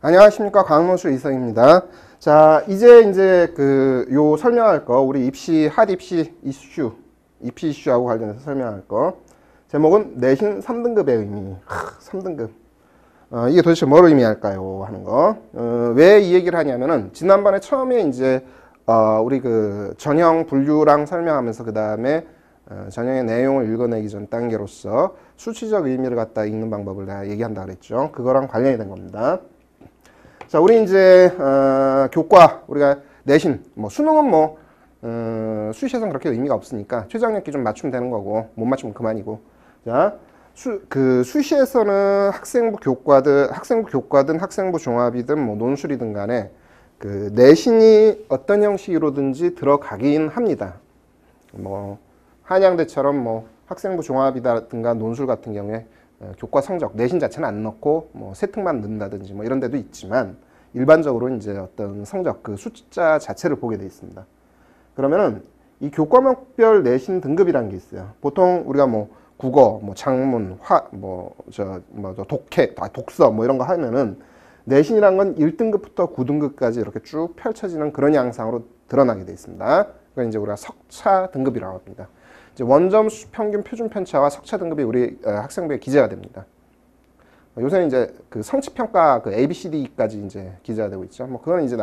안녕하십니까. 강원수 이성입니다. 자, 이제 요 설명할 거, 우리 핫 입시 이슈하고 관련해서 설명할 거. 제목은 내신 3등급의 의미. 3등급. 이게 도대체 뭘 의미할까요? 하는 거. 왜 이 얘기를 하냐면은, 지난번에 처음에 우리 전형 분류랑 설명하면서 그 다음에 전형의 내용을 읽어내기 전 단계로서 수치적 의미를 갖다 읽는 방법을 내가 얘기한다 그랬죠. 그거랑 관련이 된 겁니다. 자, 우리 이제 교과, 우리가 내신, 수능은 수시에서는 그렇게 의미가 없으니까 최저학력 기준 맞추면 되는 거고, 못 맞추면 그만이고. 자, 수시에서는 학생부 교과든 학생부 종합이든 논술이든 간에 내신이 어떤 형식으로든지 들어가긴 합니다. 한양대처럼 학생부 종합이라든가 논술 같은 경우에 교과 성적, 내신 자체는 안 넣고 세특만 넣는다든지 이런 데도 있지만, 일반적으로 이제 어떤 성적, 숫자 자체를 보게 돼 있습니다. 그러면은 이 교과목별 내신 등급이라는 게 있어요. 보통 우리가 국어, 작문, 독해, 독서 이런 거 하면은 내신이란 건 1등급부터 9등급까지 이렇게 쭉 펼쳐지는 그런 양상으로 드러나게 돼 있습니다. 그걸 이제 우리가 석차 등급이라고 합니다. 이제 원점, 평균, 표준 편차와 석차 등급이 우리 학생부에 기재가 됩니다. 요새는 이제 성취평가 ABCD까지 이제 기재가 되고 있죠. 그건 이제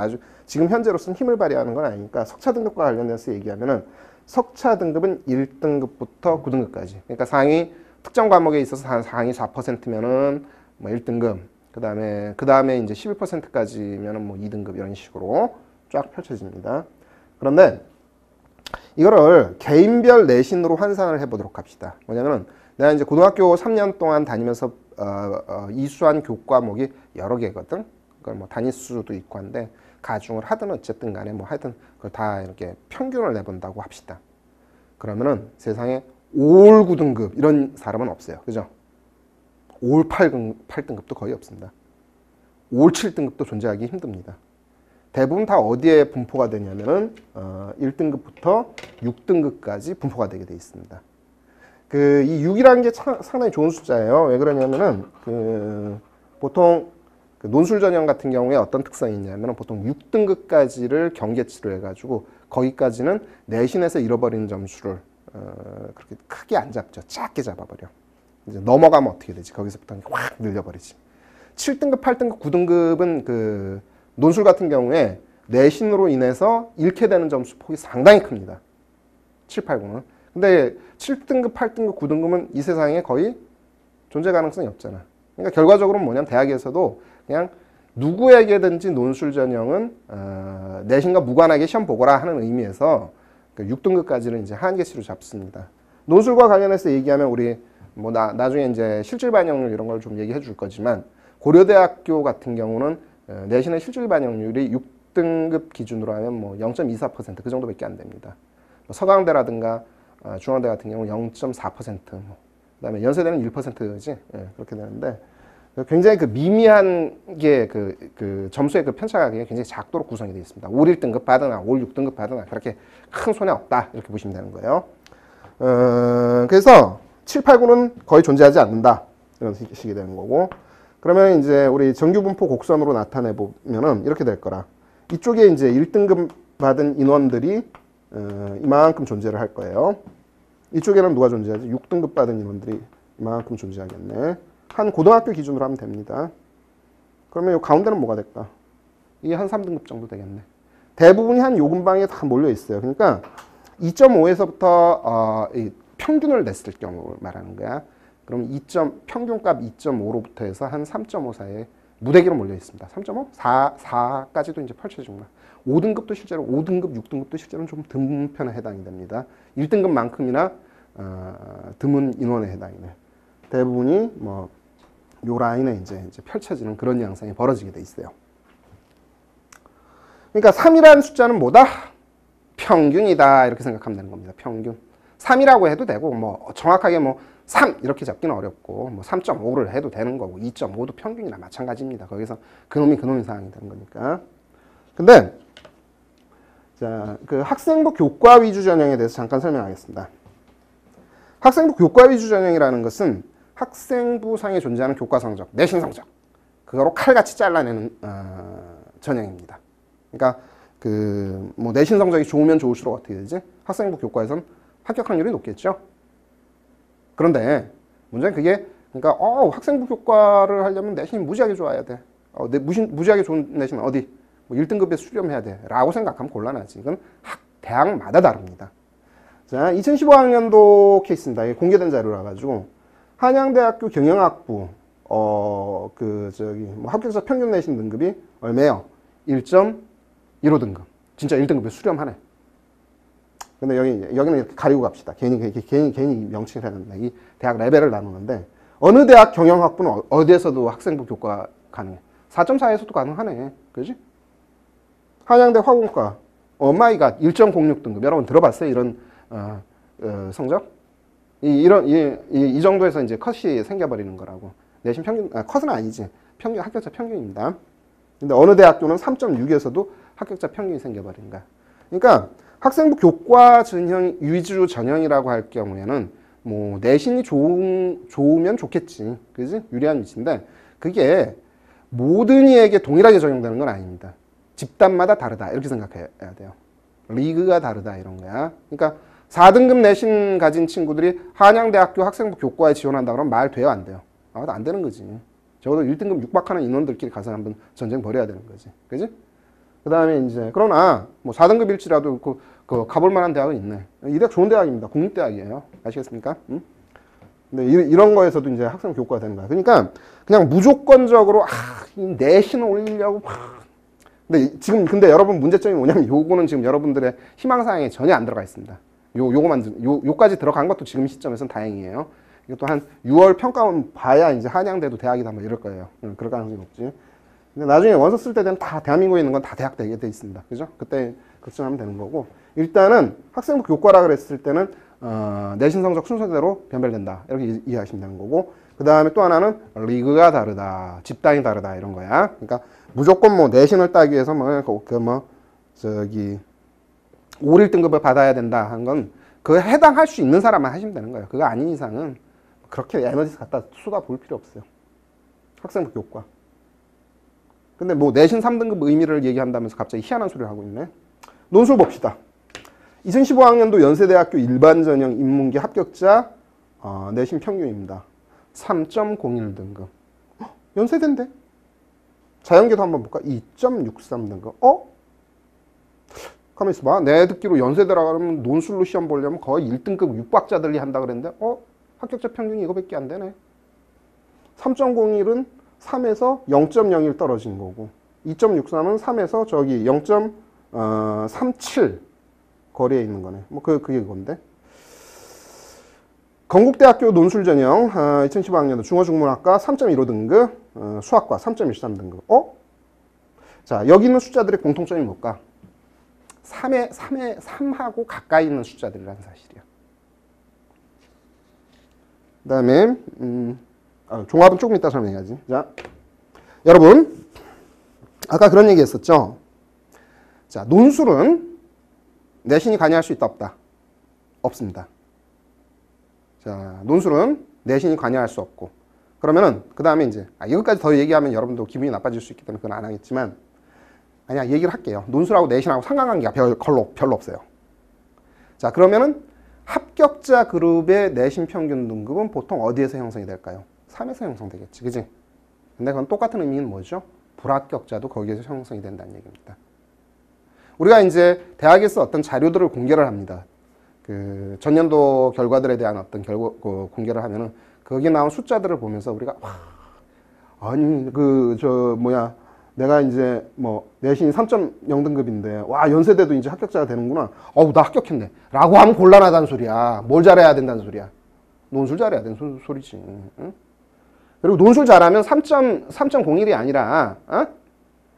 지금 현재로서는 힘을 발휘하는 건 아니니까 석차 등급과 관련해서 얘기하면은 석차 등급은 1등급부터 9등급까지. 그러니까 특정 과목에 있어서 상위 4%면은 1등급. 그 다음에 이제 11%까지면은 2등급 이런 식으로 쫙 펼쳐집니다. 그런데 이거를 개인별 내신으로 환산을 해보도록 합시다. 뭐냐면은 내가 이제 고등학교 3년 동안 다니면서 이수한 교과목이 여러 개거든. 그걸 단위수도 있고 한데 가중을 하든 어쨌든 간에 하여튼 그걸 다 이렇게 평균을 내본다고 합시다. 그러면은 세상에 올 9등급 이런 사람은 없어요. 그죠? 올 8등급도 거의 없습니다. 올 7등급도 존재하기 힘듭니다. 대부분 다 어디에 분포가 되냐면은 1등급부터 6등급까지 분포가 되게 돼 있습니다. 이 6이라는 게 상당히 좋은 숫자예요. 왜 그러냐면은 보통 논술 전형 같은 경우에 어떤 특성이 있냐면 보통 6등급까지를 경계치로 해가지고 거기까지는 내신에서 잃어버리는 점수를 그렇게 크게 안 잡죠. 작게 잡아버려. 이제 넘어가면 어떻게 되지? 거기서부터 확 늘려버리지. 7등급, 8등급, 9등급은 논술 같은 경우에 내신으로 인해서 잃게 되는 점수 폭이 상당히 큽니다. 7, 8, 9는. 근데 7등급, 8등급, 9등급은 이 세상에 거의 존재 가능성이 없잖아. 그러니까 결과적으로는 뭐냐면 대학에서도 그냥 누구에게든지 논술 전형은 내신과 무관하게 시험 보거라 하는 의미에서 6등급까지는 이제 한계치로 잡습니다. 논술과 관련해서 얘기하면 우리 나중에 이제 실질 반영률 이런 걸 좀 얘기해 줄 거지만 고려대학교 같은 경우는 내신의 실질 반영률이 6등급 기준으로 하면 0.24% 그 정도밖에 안 됩니다. 서강대라든가 중앙대 같은 경우 0.4%, 그다음에 연세대는 1%지, 그렇게 되는데 굉장히 미미한 게 점수의 편차가 굉장히 작도록 구성이 되어 있습니다. 올 1등급 받으나 올 6등급 받으나 그렇게 큰 손해 없다 이렇게 보시면 되는 거예요. 그래서 7, 8, 9는 거의 존재하지 않는다 이런 식이 되는 거고, 그러면 이제 우리 정규 분포 곡선으로 나타내 보면은 이렇게 될 거라. 이쪽에 이제 1등급 받은 인원들이 이만큼 존재를 할 거예요. 이쪽에는 누가 존재하지? 6등급 받은 인원들이 이만큼 존재하겠네. 한 고등학교 기준으로 하면 됩니다. 그러면 이 가운데는 뭐가 될까? 이게 한 3등급 정도 되겠네. 대부분이 한 요 근방에 다 몰려 있어요. 그러니까 2.5에서부터 평균을 냈을 경우 말하는 거야. 그럼 평균값 2.5로부터 해서 한 3.5 사이에 무대기로 몰려 있습니다. 3.5? 4까지도 이제 펼쳐집니다. 5등급도 실제로 5등급, 6등급도 실제로는 좀 드문 편에 해당이 됩니다. 1등급만큼이나 드문 인원에 해당이네. 대부분이 요 라인에 이제 펼쳐지는 그런 양상이 벌어지게 돼 있어요. 그러니까 3이라는 숫자는 뭐다? 평균이다 이렇게 생각하면 되는 겁니다. 평균. 3이라고 해도 되고 정확하게 3 이렇게 잡기는 어렵고 3.5를 해도 되는 거고 2.5도 평균이나 마찬가지입니다. 거기서 그놈이 상황이 되는 거니까. 근데 자, 학생부 교과 위주 전형에 대해서 잠깐 설명하겠습니다. 학생부 교과 위주 전형이라는 것은 학생부 상에 존재하는 교과 성적, 내신 성적, 그거로 칼같이 잘라내는 전형입니다. 그러니까 그 뭐 내신 성적이 좋으면 좋을수록 어떻게 되지? 학생부 교과에선 합격 확률이 높겠죠. 그런데 문제는 그게 그러니까 학생부 교과를 하려면 내신이 무지하게 좋아야 돼. 무지하게 좋은 내신은 어디? 뭐 1등급에 수렴해야 돼. 라고 생각하면 곤란하지. 이건 대학마다 다릅니다. 자, 2015학년도 케이스입니다. 이게 공개된 자료라 가지고 한양대학교 경영학부 뭐 합격자 평균 내신 등급이 얼마예요? 1.15등급. 진짜 1등급에 수렴하네. 근데 여기는 이렇게 가리고 갑시다. 괜히 명칭을 해놨네. 이 대학 레벨을 나누는데 어느 대학 경영학부는 어디에서도 학생부 교과 가능해. 4.4에서도 가능하네. 그지? 한양대 화공과 마이갓 1.06등급. 여러분 들어봤어요? 이런 성적? 이 정도에서 이제 컷이 생겨버리는 거라고. 내신 평균, 컷은 아니지. 평균, 합격자 평균입니다. 근데 어느 대학교는 3.6에서도 합격자 평균이 생겨버린 거야. 그러니까 학생부 교과 전형, 위주 전형이라고 할 경우에는 뭐 내신이 좋으면 좋겠지. 그지? 유리한 위치인데 그게 모든 이에게 동일하게 적용되는 건 아닙니다. 집단마다 다르다. 이렇게 생각해야 돼요. 리그가 다르다. 이런 거야. 그러니까 4등급 내신 가진 친구들이 한양대학교 학생부 교과에 지원한다 그러면 말 돼요? 안 돼요? 안 되는 거지. 적어도 1등급 육박하는 인원들끼리 가서 한번 전쟁 벌여야 되는 거지. 그지? 그 다음에 이제, 그러나, 뭐 4등급일지라도 그 가볼 만한 대학은 있네. 이 대학 좋은 대학입니다. 국립대학이에요. 아시겠습니까? 응? 근데 이런 거에서도 이제 학생 교과가 되는 거야. 그러니까 그냥 무조건적으로, 이 내신을 올리려고 근데 여러분 문제점이 뭐냐면 요거는 지금 여러분들의 희망사항에 전혀 안 들어가 있습니다. 요까지 들어간 것도 지금 시점에서는 다행이에요. 이것도 한 6월 평가원 봐야 이제 한양대도 대학이다 뭐 이럴 거예요. 그럴 가능성이 높지. 근데 나중에 원서 쓸 때 되면 다 대한민국에 있는 건 다 대학 되게 돼 있습니다. 그죠? 그때 걱정하면 되는 거고. 일단은 학생부 교과라 그랬을 때는 내신 성적 순서대로 변별된다. 이렇게 이해하시면 되는 거고. 그 다음에 또 하나는 리그가 다르다. 집단이 다르다. 이런 거야. 그러니까 무조건 뭐 내신을 따기 위해서 5, 1등급을 받아야 된다 한 건 그 해당할 수 있는 사람만 하시면 되는 거예요. 그거 아닌 이상은 그렇게 에너지 갖다 쏟아 부을 필요 없어요. 학생부 교과. 근데 뭐 내신 3등급 의미를 얘기한다면서 갑자기 희한한 소리를 하고 있네. 논술 봅시다. 2015학년도 연세대학교 일반전형 인문계 합격자 내신 평균입니다. 3.01등급. 연세대인데? 자연계도 한번 볼까? 2.63등급. 가만 있어봐. 내 듣기로 연세대라 그러면 논술로 시험 보려면 거의 1등급 육박자들이 한다 그랬는데 합격자 평균이 이거밖에 안 되네. 3.01은 3에서 0.01 떨어진 거고 2.63은 3에서 저기 0.37 거리에 있는 거네. 뭐 그게 그건데. 건국대학교 논술전형 2015학년도 중어중문학과 3.15등급 수학과 3.13등급. 자, 여기 있는 숫자들의 공통점이 뭘까? 3하고 가까이 있는 숫자들이라는 사실이야. 그 다음에 종합은 조금 이따 설명해야지. 자, 여러분 아까 그런 얘기 했었죠. 자, 논술은 내신이 관여할 수 있다 없다? 없습니다. 자, 논술은 내신이 관여할 수 없고 그러면은 그 다음에 이제 이것까지 더 얘기하면 여러분도 기분이 나빠질 수 있기 때문에 그건 안 하겠지만 아니야, 얘기를 할게요. 논술하고 내신하고 상관관계가 별로 없어요. 자, 그러면은 합격자 그룹의 내신 평균 등급은 보통 어디에서 형성이 될까요? 3에서 형성되겠지, 그지? 근데 그건 똑같은 의미는 뭐죠? 불합격자도 거기에서 형성이 된다는 얘기입니다. 우리가 이제 대학에서 어떤 자료들을 공개를 합니다. 그 전년도 결과들에 대한 어떤 공개를 하면은 거기에 나온 숫자들을 보면서 우리가 아니 내가 이제 뭐 내신이 3.0등급인데 와 연세대도 이제 합격자가 되는구나. 나 합격했네. 라고 하면 곤란하다는 소리야. 뭘 잘해야 된다는 소리야. 논술 잘해야 되는 소리지. 응? 그리고 논술 잘하면 3.01이 아니라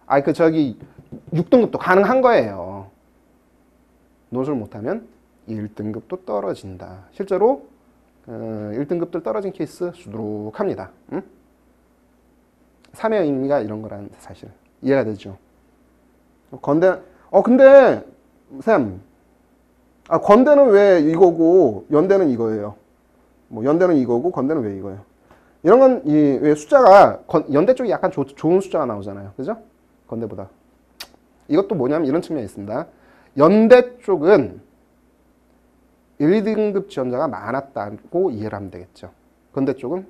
6등급도 가능한 거예요. 논술 못하면 1등급도 떨어진다. 실제로 1등급들 떨어진 케이스 수두룩합니다. 응? 3의 의미가 이런 거라는 사실 이해가 되죠. 건대 근데 쌤 건대는 왜 이거고 연대는 이거예요. 뭐 연대는 이거고 건대는 왜 이거예요? 이런 건 왜 숫자가 연대 쪽이 약간 좋은 숫자가 나오잖아요. 그죠? 건대보다. 이것도 뭐냐면 이런 측면이 있습니다. 연대 쪽은 1, 2등급 지원자가 많았다고 이해를 하면 되겠죠. 건대 쪽은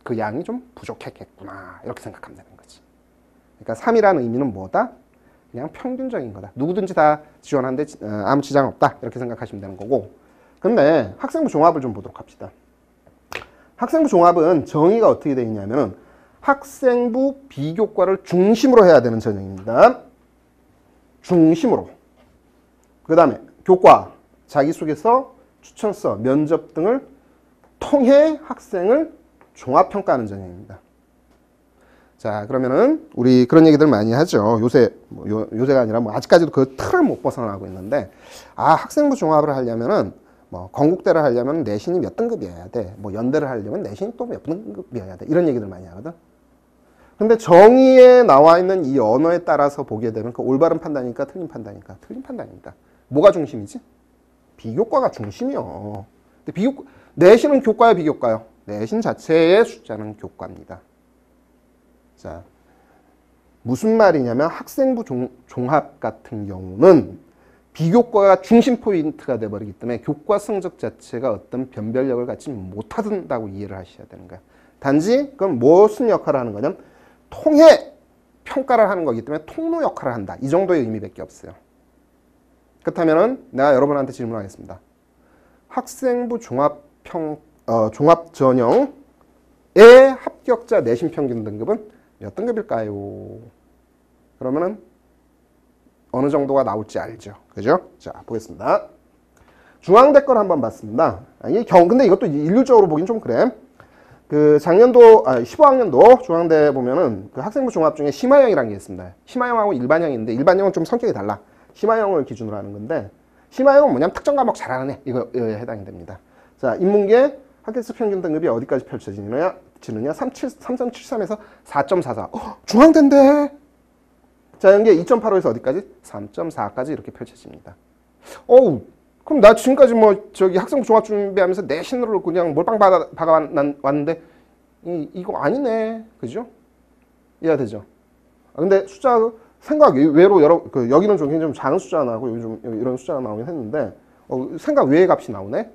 그 양이 좀 부족했겠구나. 이렇게 생각하면 되는 거지. 그러니까 3이라는 의미는 뭐다? 그냥 평균적인 거다. 누구든지 다 지원하는데 아무 지장 없다. 이렇게 생각하시면 되는 거고. 근데 학생부 종합을 좀 보도록 합시다. 학생부 종합은 정의가 어떻게 되어 있냐면 학생부 비교과를 중심으로 해야 되는 전형입니다. 중심으로. 그 다음에 교과, 자기소개서, 추천서, 면접 등을 통해 학생을 종합평가하는 전형입니다. 자, 그러면은 우리 그런 얘기들 많이 하죠. 요새가 아니라 아직까지도 그 틀을 못 벗어나고 있는데, 학생부 종합을 하려면은 건국대를 하려면 내신이 몇 등급이어야 돼. 연대를 하려면 내신이 또 몇 등급이어야 돼. 이런 얘기들 많이 하거든. 근데 정의에 나와 있는 이 언어에 따라서 보게 되면 그 올바른 판단이니까 틀린 판단이니까 틀린 판단입니다. 뭐가 중심이지? 비교과가 중심이요. 근데 내신은 교과요, 비교과요? 내신 자체의 숫자는 교과입니다. 자, 무슨 말이냐면 학생부 종합 같은 경우는 비교과가 중심 포인트가 돼버리기 때문에 교과 성적 자체가 어떤 변별력을 갖지 못한다고 이해를 하셔야 되는 거야. 단지 그건 무슨 역할을 하는 거냐면 통해 평가를 하는 거기 때문에 통로 역할을 한다. 이 정도의 의미밖에 없어요. 그렇다면 내가 여러분한테 질문하겠습니다. 학생부 종합 전형의 합격자 내신 평균 등급은 몇 등급일까요? 그러면은 어느 정도가 나올지 알죠. 그죠? 자, 보겠습니다. 중앙대 걸 한번 봤습니다. 근데 이것도 일률적으로 보긴 좀 그래. 그 작년도 15학년도 중앙대 보면은 그 학생부 종합 중에 심화형이라는 게 있습니다. 심화형하고 일반형이 있는데 일반형은 좀 성격이 달라. 심화형을 기준으로 하는 건데 심화형은 뭐냐면 특정 과목 잘하는 애 이거에 해당이 됩니다. 자, 인문계 학교에서 평균 등급이 어디까지 펼쳐지느냐? 3.73에서 4.44. 중앙대인데. 자, 연계 2.85에서 어디까지? 3.4까지 이렇게 펼쳐집니다. 그럼 나 지금까지 학생부 종합 준비하면서 내신으로 그냥 몰빵 박아왔는데 이거 아니네. 그죠? 이해가 되죠? 근데 숫자 생각 외로 여기는 좀 굉장히 작은 숫자가 나오고 여기 좀 이런 숫자가 나오긴 했는데 생각 외의 값이 나오네.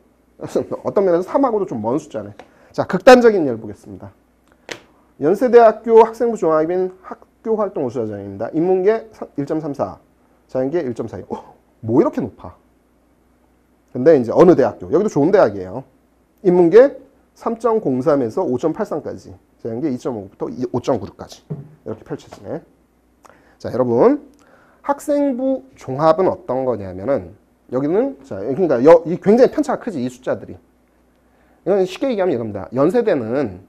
어떤 면에서 3하고도 좀 먼 숫자네. 자, 극단적인 예를 보겠습니다. 연세대학교 학생부 종합인 학교활동 우수자장입니다. 인문계 1.34, 자연계 1.42. 뭐 이렇게 높아? 근데 이제 어느 대학교? 여기도 좋은 대학이에요. 인문계 3.03에서 5.83까지, 자연계 2.5부터 5.96까지 이렇게 펼쳐지네. 자, 여러분, 학생부 종합은 어떤 거냐면은 여기는 그러니까 굉장히 편차가 크지, 이 숫자들이. 이건 쉽게 얘기하면 이겁니다. 연세대는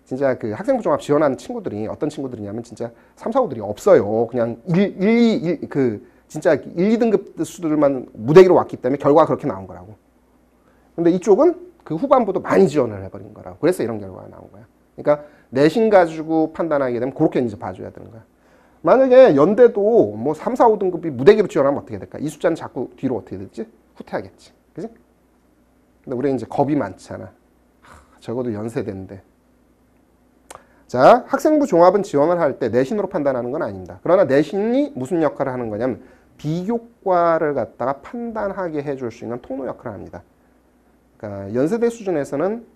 진짜 그 학생부 종합 지원하는 친구들이 어떤 친구들이냐면 진짜 3, 4, 5들이 없어요. 그냥 진짜 1, 2등급 수들만 무대기로 왔기 때문에 결과가 그렇게 나온 거라고. 근데 이쪽은 그 후반부도 많이 지원을 해버린 거라고. 그래서 이런 결과가 나온 거야. 그러니까 내신 가지고 판단하게 되면 그렇게 이제 봐줘야 되는 거야. 만약에 연대도 3, 4, 5등급이 무대기로 지원하면 어떻게 될까? 이 숫자는 자꾸 뒤로 어떻게 될지? 후퇴하겠지. 그지? 근데 우리는 이제 겁이 많잖아. 적어도 연세대인데. 자, 학생부 종합은 지원을 할 때 내신으로 판단하는 건 아닙니다. 그러나 내신이 무슨 역할을 하는 거냐면 비교과를 갖다가 판단하게 해줄 수 있는 통로 역할을 합니다. 그러니까 연세대 수준에서는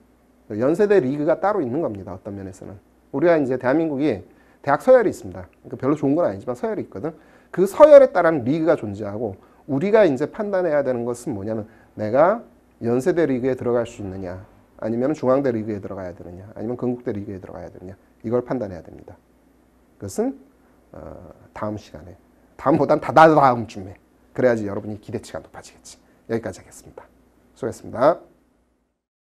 연세대 리그가 따로 있는 겁니다. 어떤 면에서는. 우리가 이제 대한민국이 대학 서열이 있습니다. 그러니까 별로 좋은 건 아니지만 서열이 있거든. 그 서열에 따른 리그가 존재하고 우리가 이제 판단해야 되는 것은 뭐냐면 내가 연세대 리그에 들어갈 수 있느냐, 아니면 중앙대 리그에 들어가야 되느냐, 아니면 건국대 리그에 들어가야 되느냐, 이걸 판단해야 됩니다. 그것은 다음 시간에, 다음보단 다다음 쯤에 그래야지 여러분이 기대치가 높아지겠지. 여기까지 하겠습니다. 수고했습니다.